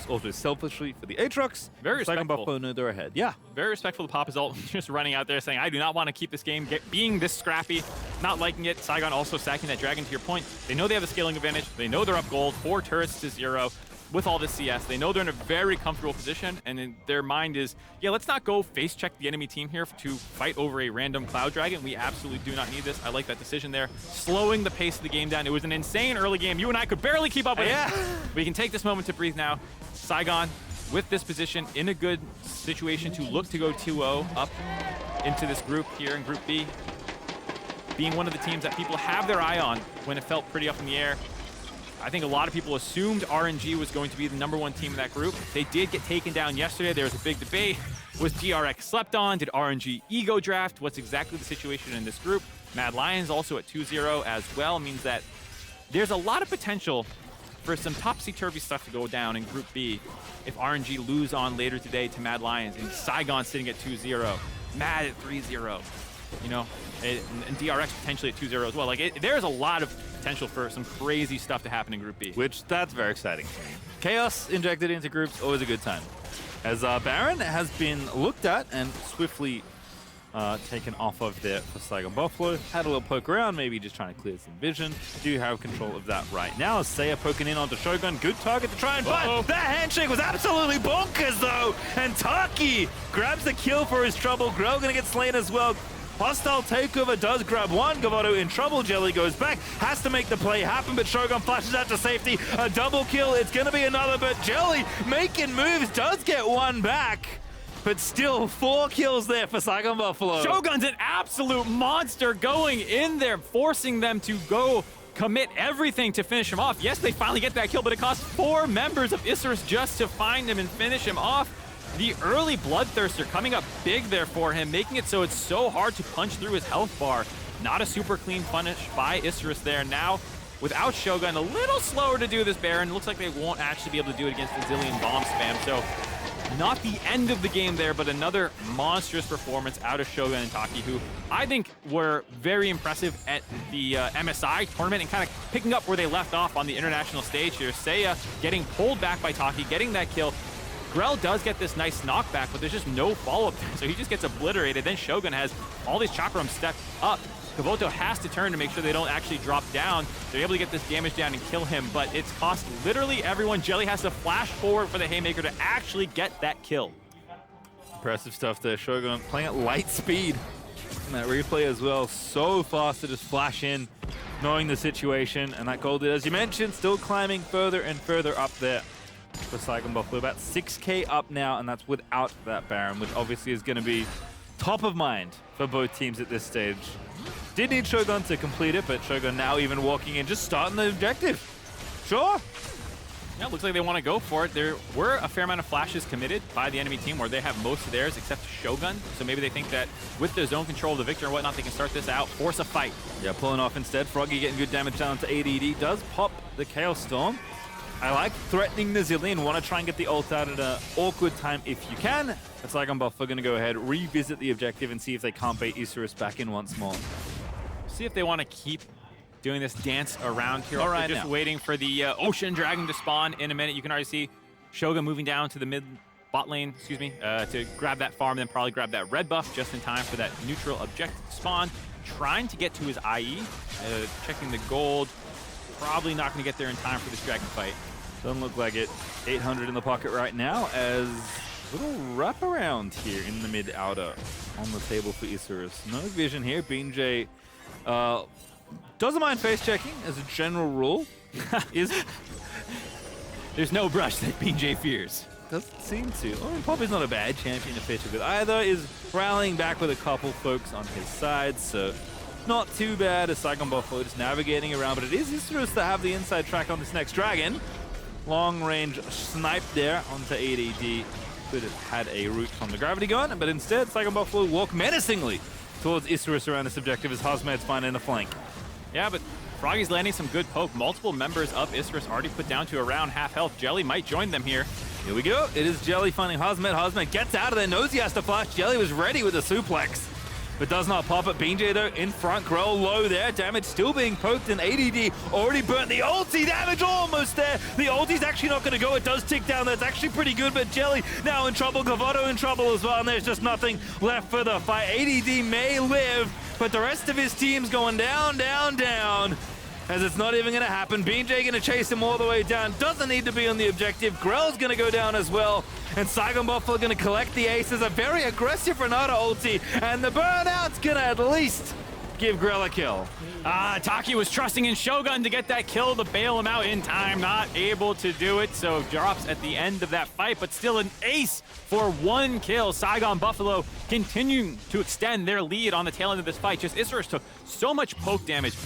Also selfishly for the Aatrox. Very respectful. Saigon Buffalo know they're ahead. Yeah. Very respectful to Pop his ult. Just running out there saying, I do not want to keep this game being this scrappy. Not liking it. Saigon also sacking that dragon, to your point. They know they have a scaling advantage. They know they're up gold. 4 turrets to 0. With all this CS, they know they're in a very comfortable position, and in their mind is, yeah, let's not go face check the enemy team here to fight over a random Cloud Dragon. We absolutely do not need this. I like that decision there. Slowing the pace of the game down. It was an insane early game. You and I could barely keep up with it. We can take this moment to breathe now. Saigon, with this position, in a good situation to look to go 2-0 up into this group here in Group B. Being one of the teams that people have their eye on when it felt pretty up in the air. I think a lot of people assumed RNG was going to be the #1 team in that group. They did get taken down yesterday. There was a big debate. Was GRX slept on? Did RNG ego draft? What's exactly the situation in this group? Mad Lions also at 2-0 as well, means that there's a lot of potential for some topsy-turvy stuff to go down in Group B if RNG lose on later today to Mad Lions and Saigon sitting at 2-0, Mad at 3-0, you know, and DRX potentially at 2-0 as well. Like, there's a lot of potential for some crazy stuff to happen in Group B. Which, that's very exciting. Chaos injected into groups, always a good time. As Baron has been looked at and swiftly taken off of there for Saigon Buffalo. Had a little poke around, maybe just trying to clear some vision. Do have control of that right now. Seiya poking in onto Shogun. Good target to try and find. That handshake was absolutely bonkers, though. And Taki grabs the kill for his trouble. Grell gonna get slain as well. Hostile takeover does grab one. Gavotto in trouble. Jelly goes back. Has to make the play happen, but Shogun flashes out to safety. A double kill. It's going to be another, but Jelly making moves. Does get one back. But still, 4 kills there for Saigon Buffalo. Shogun's an absolute monster going in there, forcing them to go commit everything to finish him off. Yes, they finally get that kill, but it costs 4 members of Isurus just to find him and finish him off. The early Bloodthirster coming up big there for him, making it so it's so hard to punch through his health bar. Not a super clean punish by Isurus there. Now, without Shogun, a little slower to do this Baron. Looks like they won't actually be able to do it against the Zilean bomb spam. So, not the end of the game there, but another monstrous performance out of Shogun and Taki, who I think were very impressive at the MSI tournament and kind of picking up where they left off on the international stage here. Seiya getting pulled back by Taki, getting that kill. Grell does get this nice knockback, but there's just no follow-up there, so he just gets obliterated. Then Shogun has all these chakrams stepped up. Gavotto has to turn to make sure they don't actually drop down. They're able to get this damage down and kill him, but it's cost literally everyone. Jelly has to flash forward for the Haymaker to actually get that kill. Impressive stuff there. Shogun playing at light speed in that replay as well. So fast to just flash in, knowing the situation. And that gold, as you mentioned, still climbing further and further up there for Saigon Buffalo. About 6k up now, and that's without that Baron, which obviously is going to be top of mind for both teams at this stage. Did need Shogun to complete it, but Shogun now even walking in, just starting the objective. Sure. Yeah, looks like they want to go for it. There were a fair amount of flashes committed by the enemy team where they have most of theirs except Shogun. So maybe they think that with the zone control of the Viktor and whatnot, they can start this out, force a fight. Yeah, pulling off instead. Froggy getting good damage down to ADD. Does pop the Chaos Storm. I like threatening the Zilean. Want to try and get the ult out at an awkward time if you can. It's like I'm Buff. We're going to go ahead, revisit the objective, and see if they can't bait Isurus back in once more. See if they want to keep doing this dance around here. All right, just now. waiting for the Ocean Dragon to spawn in a minute. You can already see Shogun moving down to the mid bot lane, to grab that farm, then probably grab that red buff just in time for that neutral objective spawn. Trying to get to his IE, checking the gold. Probably not going to get there in time for this dragon fight. Doesn't look like it. 800 in the pocket right now as a little wraparound here in the mid-outer on the table for Isurus. No vision here. BJ doesn't mind face checking as a general rule. There's no brush that BJ fears. Doesn't seem to. I mean, Poppy's not a bad champion to feature with either. Is rallying back with a couple folks on his side, so not too bad as Saigon Buffalo just navigating around, but it is Isurus to have the inside track on this next dragon. Long range snipe there onto ADD. Could have had a route from the gravity gun, but instead Saigon Buffalo walk menacingly towards Isurus around this objective as Hasmed's finding the flank. Yeah, but Froggy's landing some good poke. Multiple members of Isurus already put down to around half health. Jelly might join them here. Here we go. It is Jelly finding Hasmed. Hasmed gets out of there, knows he has to flash. Jelly was ready with the suplex, but does not pop it. BJ though in front, Grell low there. Damage still being poked, and ADD already burnt the ulti. Damage almost there. The ulti's actually not going to go. It does tick down. That's actually pretty good, but Jelly now in trouble. Gavotto in trouble as well, and there's just nothing left for the fight. ADD may live, but the rest of his team's going down, down, down. As it's not even going to happen. BJ going to chase him all the way down. Doesn't need to be on the objective. Grell's going to go down as well. And Saigon Buffalo going to collect the aces. A very aggressive Renata ulti. And the burnout's going to at least give Grell a kill. Taki was trusting in Shogun to get that kill to bail him out in time. Not able to do it, so drops at the end of that fight, but still an ace for 1 kill. Saigon Buffalo continuing to extend their lead on the tail end of this fight. Just Isurus took so much poke damage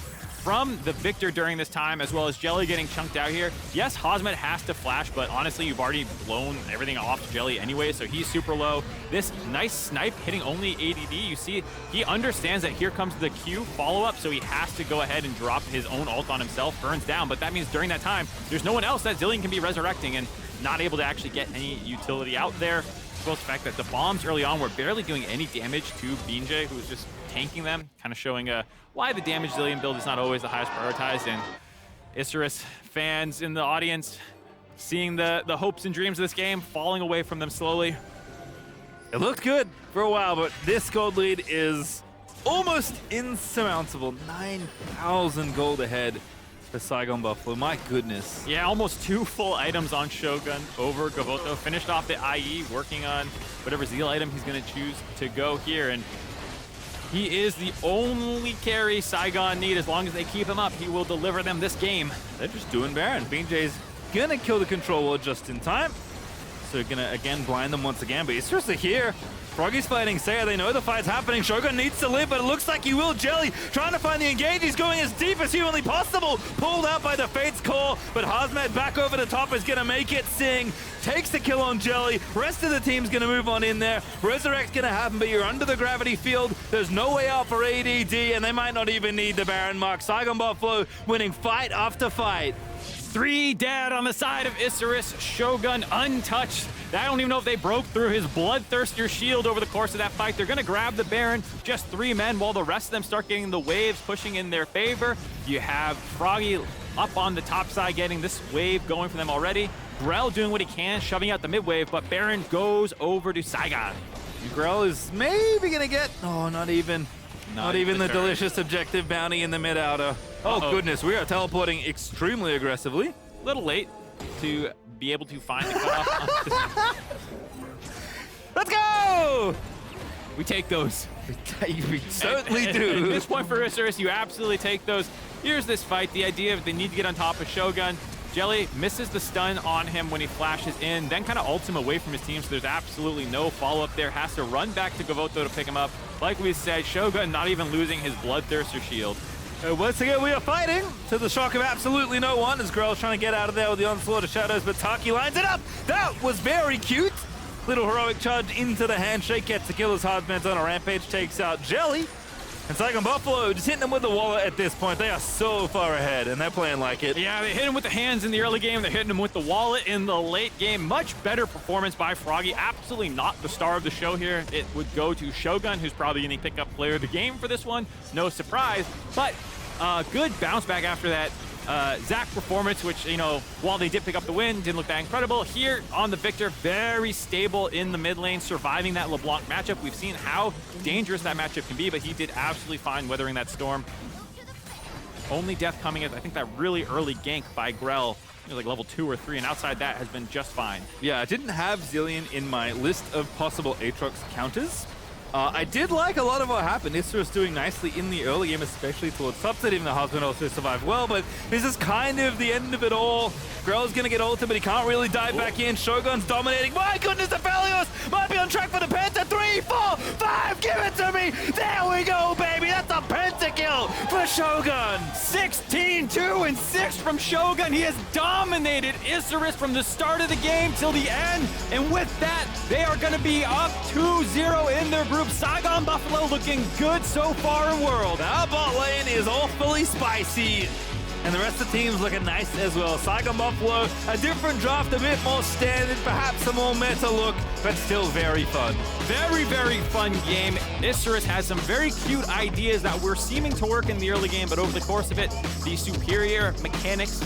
from the Viktor during this time, as well as Jelly getting chunked out here. Yes, Hasmed has to flash, but honestly, you've already blown everything off to Jelly anyway, so he's super low. This nice snipe hitting only ADD. You see, he understands that here comes the Q follow-up, so he has to go ahead and drop his own ult on himself. Burns down, but that means during that time, there's no one else that Zilean can be resurrecting, and not able to actually get any utility out there. As well as the fact that the bombs early on were barely doing any damage to BJ, who was just tanking them, kind of showing why the damage Zilean build is not always the highest prioritized. And Isurus fans in the audience seeing the hopes and dreams of this game falling away from them slowly. It looked good for a while, but this gold lead is almost insurmountable. 9,000 gold ahead for Saigon Buffalo. My goodness. Yeah, almost 2 full items on Shogun over Gavotto. Finished off the IE, working on whatever Zeal item he's going to choose to go here. And he is the only carry Saigon need. As long as they keep him up, he will deliver them this game. They're just doing Baron. BJ's gonna kill the control ward just in time. so gonna again blind them once again. But it's just here. Froggy's fighting Seiya. They know the fight's happening. Shogun needs to live, but it looks like he will. Jelly trying to find the engage. He's going as deep as humanly possible. Pulled out by the Fate's Call, but Hasmed back over the top is gonna make it sing. Takes the kill on Jelly. Rest of the team's gonna move on in there. Resurrect's gonna happen, but you're under the gravity field. There's no way out for ADD, and they might not even need the Baron mark. Saigon Buffalo winning fight after fight. 3 dead on the side of Isurus. Shogun untouched. I don't even know if they broke through his bloodthirster shield over the course of that fight. They're gonna grab the Baron, just 3 men, while the rest of them start getting the waves pushing in their favor. You have Froggy up on the top side getting this wave going for them already. Grell doing what he can, shoving out the mid wave, but Baron goes over to Saigon. Grell is maybe gonna get, not even the turn. delicious objective bounty in the mid outer. Oh goodness, we are teleporting extremely aggressively. A little late to be able to find the cutoff. Let's go! We take those. We certainly do. At this point for Isurus, you absolutely take those. Here's this fight. The idea of they need to get on top of Shogun. Jelly misses the stun on him when he flashes in, then kind of ults him away from his team, so there's absolutely no follow-up there. Has to run back to Gavotto to pick him up. Like we said, Shogun not even losing his Bloodthirster shield. Once again, we are fighting to the shock of absolutely no one as Grell's trying to get out of there with the onslaught of shadows, but Taki lines it up. That was very cute. Little heroic charge into the handshake, gets the kill as Hasmed's on a rampage, takes out Jelly. And Saigon Buffalo just hitting them with the wallet at this point. They are so far ahead, and they're playing like it. Yeah, they hit him with the hands in the early game. They're hitting him with the wallet in the late game. Much better performance by Froggy. Absolutely not the star of the show here. It would go to Shogun, who's probably going to pick up player of the game for this one. No surprise, but good bounce back after that Zac performance, which, you know, while they did pick up the win, didn't look that incredible. Here on the Viktor, very stable in the mid lane, surviving that Leblanc matchup. We've seen how dangerous that matchup can be, but he did absolutely fine weathering that storm. Only death coming is, I think, that really early gank by Grell. It was like level 2 or 3, and outside that has been just fine. Yeah, I didn't have Zilean in my list of possible Aatrox counters. I did like a lot of what happened. Isurus doing nicely in the early game, especially towards subset, even though Hasmed also survived well, but this is kind of the end of it all. Grell's gonna get ulted, but he can't really dive back in. Shogun's dominating. My goodness, Aphelios might be on track for the Penta. 3, 4, 5, give it to me! There we go, baby! That's a pentakill for Shogun! 16, 2, and 6 from Shogun. He has dominated Isurus from the start of the game till the end, and with that, they are gonna be up 2-0 in their group. Saigon Buffalo looking good so far in World. Our bot lane is awfully spicy. And the rest of the team's looking nice as well. Saigon Buffalo, a different draft, a bit more standard, perhaps a more meta look, but still very fun. Very, very fun game. Isurus has some very cute ideas that were seeming to work in the early game, but over the course of it, the superior mechanics,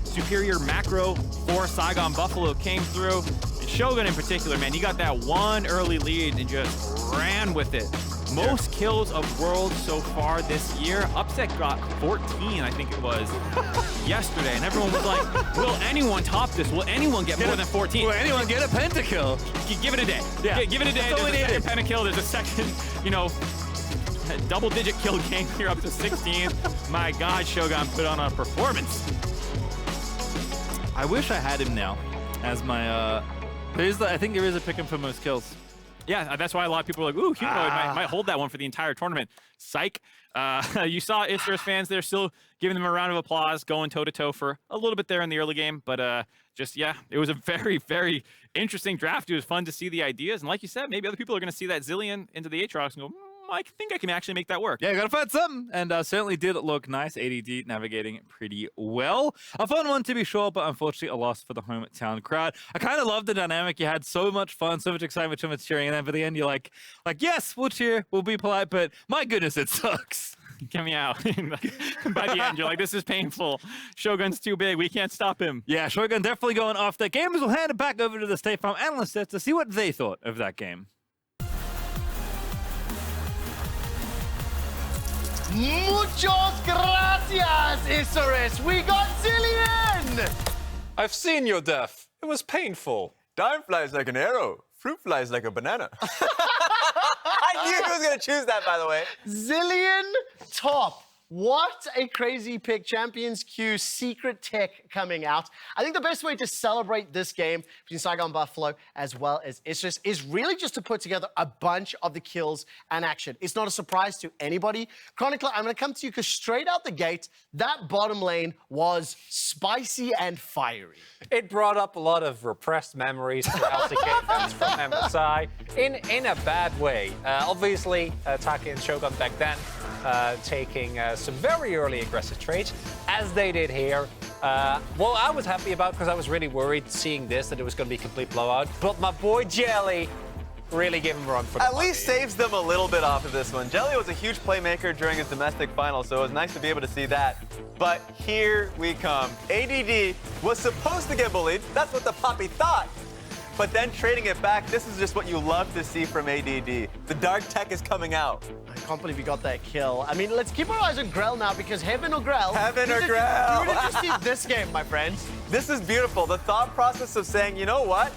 superior macro for Saigon Buffalo came through. Shogun in particular, man, he got that one early lead and just ran with it. Most kills of World so far this year. Upset got 14, I think it was, yesterday. And everyone was like, will anyone top this? Will anyone get more than 14? Will anyone get a pentakill? Give it a day. Yeah. Give it a day. There's a second pentakill. There's a second, you know, double-digit kill game here up to 16. My God, Shogun put on a performance. I wish I had him now as my... I think there is a pick him for most kills. Yeah, that's why a lot of people are like, ooh, Humanoid might hold that one for the entire tournament. Psych. You saw Isurus fans there still giving them a round of applause, going toe-to-toe for a little bit there in the early game. But just, yeah, it was a very, very interesting draft. It was fun to see the ideas. And like you said, maybe other people are going to see that Zilean into the Aatrox and go, I think I can actually make that work. Yeah, gotta find something. And certainly did look nice. ADD navigating pretty well. A fun one to be sure, but unfortunately a loss for the hometown crowd. I kind of love the dynamic. You had so much fun, so much excitement, so much cheering, and then by the end you're like, yes, we'll cheer, we'll be polite, but my goodness, it sucks. Get me out. By the end, you're like, this is painful. Shogun's too big. We can't stop him. Yeah, Shogun definitely going off. The gamers will hand it back over to the State Farm Analyst to see what they thought of that game. Muchos gracias, Isurus. We got Zilean. I've seen your death. It was painful. Time flies like an arrow. Fruit flies like a banana. I knew he was going to choose that, by the way. Zilean top. What a crazy pick. Champions Q secret tech coming out. I think the best way to celebrate this game between Saigon Buffalo as well as Isurus is really just to put together a bunch of the kills and action. It's not a surprise to anybody. Chronicler, I'm going to come to you because straight out the gate, that bottom lane was spicy and fiery. It brought up a lot of repressed memories for LCK fans from MSI in a bad way. Obviously, Taki and Shogun back then taking some very early aggressive trades, as they did here. Well, I was happy about because I was really worried seeing this, that it was going to be a complete blowout. But my boy Jelly really gave him a run for the At money. least saves them a little bit off of this one. Jelly was a huge playmaker during his domestic final, so it was nice to be able to see that. But here we come. ADD was supposed to get bullied. That's what the Poppy thought. But then trading it back, this is just what you love to see from ADD. The dark tech is coming out. I can't believe you got that kill. I mean, let's keep our eyes on Grell now because heaven or Grell. Heaven or Grell. You would have just seen this game, my friends. This is beautiful. The thought process of saying, you know what?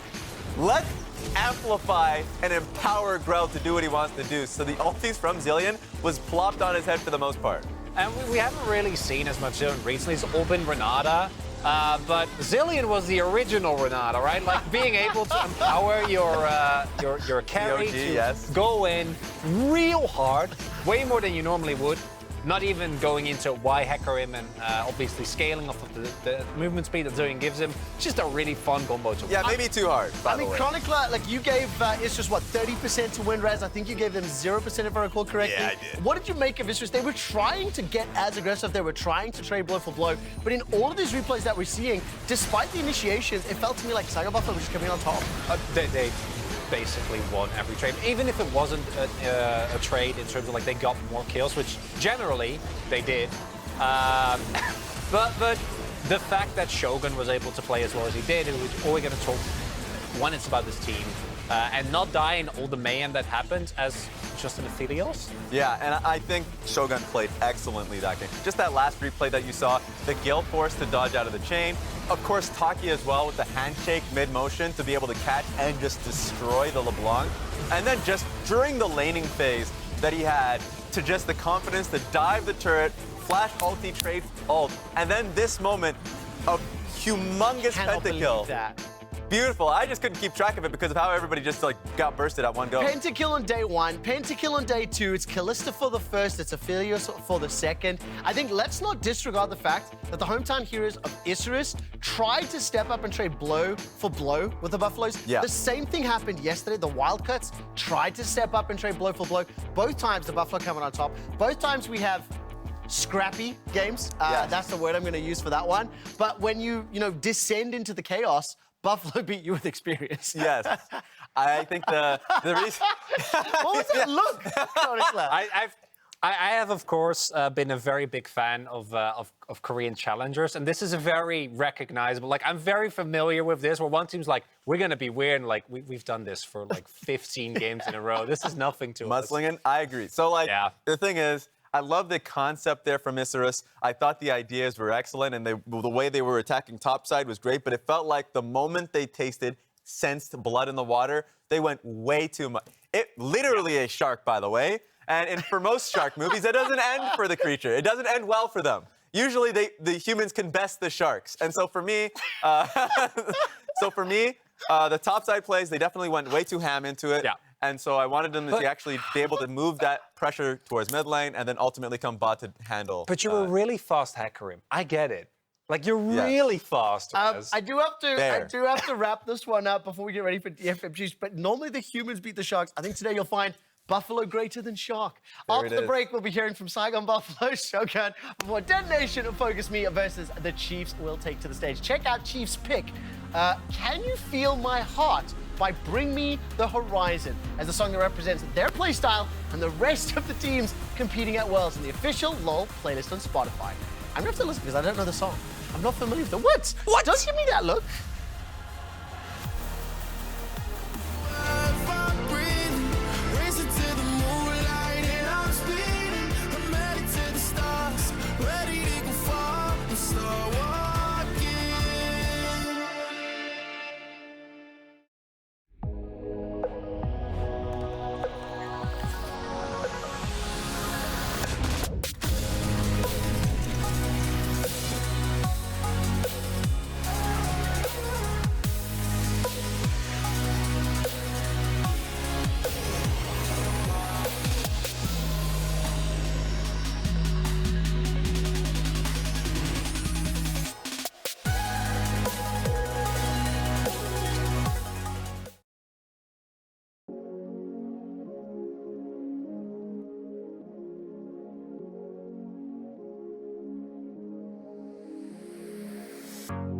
Let's amplify and empower Grell to do what he wants to do. So the ultis from Zilean was plopped on his head for the most part. And we haven't really seen as much Zilean recently. It's all been Renata. But Zilean was the original Renata, right? Like being able to empower your carry OG, to yes. go in real hard, way more than you normally would. Not even going into why Hecarim and obviously scaling off of the movement speed that Zilean gives him. Just a really fun combo to Yeah, maybe too hard, by the way. Chronicler, like you gave Isurus, what, 30% to win res? I think you gave them 0% if I recall correctly. Yeah, I did. What did you make of Isurus? They were trying to get as aggressive. They were trying to trade blow for blow. But in all of these replays that we're seeing, despite the initiations, it felt to me like Saigon Buffalo was just coming on top. They basically won every trade, even if it wasn't a trade in terms of like they got more kills, which generally they did. But the fact that Shogun was able to play as well as he did, we're always going to talk when it's about this team and not die in all the mayhem that happened as just an Aphelios. Yeah, and I think Shogun played excellently that game. Just that last replay that you saw, the Gale force to dodge out of the chain. Of course, Taki as well with the handshake mid-motion to be able to catch and just destroy the Leblanc. And then just during the laning phase that he had, to just the confidence to dive the turret, flash ulti, trade ult, and then this moment of humongous Cannot believe pentakill. that. Beautiful. I just couldn't keep track of it because of how everybody just like got bursted at one go. Pentakill on day one, pentakill on day two. It's Kalista for the first, it's Aphelios for the second. I think let's not disregard the fact that the hometown heroes of Isurus tried to step up and trade blow for blow with the Buffaloes. Yeah. The same thing happened yesterday. The Wildcats tried to step up and trade blow for blow. Both times the Buffalo coming on top. Both times we have scrappy games. Yes. That's the word I'm going to use for that one. But when you descend into the chaos, Buffalo beat you with experience. Yes. I think the reason... What was that look? Chronicler? I have, of course, been a very big fan of Korean challengers, and this is a very recognizable. Like, I'm very familiar with this. Where one team's like, we're gonna be weird, and like we've done this for like 15 games in a row. This is nothing to us. Mudslinging, I agree. So, like, Yeah. the thing is, I love the concept there from Isurus. I thought the ideas were excellent, and the way they were attacking topside was great, but it felt like the moment they sensed blood in the water, they went way too much. It literally a shark, by the way. And for most shark movies, it doesn't end for the creature. It doesn't end well for them. Usually, the humans can best the sharks. And so for me, the topside plays, they definitely went way too ham into it. Yeah. And so I wanted them to actually be able to move that pressure towards mid lane and then ultimately come bot to handle. But you were really fast, Hecarim. I get it. Like you're really fast. Wes. I do have to wrap this one up before we get ready for DFMGs. But normally the humans beat the sharks. I think today you'll find Buffalo greater than shark. There After the break, we'll be hearing from Saigon Buffalo, Shogun, before Detonation and Focus Me versus the Chiefs will take to the stage. Check out Chiefs' pick. Can You Feel My Heart by Bring Me the Horizon, as a song that represents their playstyle and the rest of the teams competing at Worlds in the official LoL playlist on Spotify. I'm gonna have to listen because I don't know the song. I'm not familiar with it. What? What? Don't give me that look. Peace.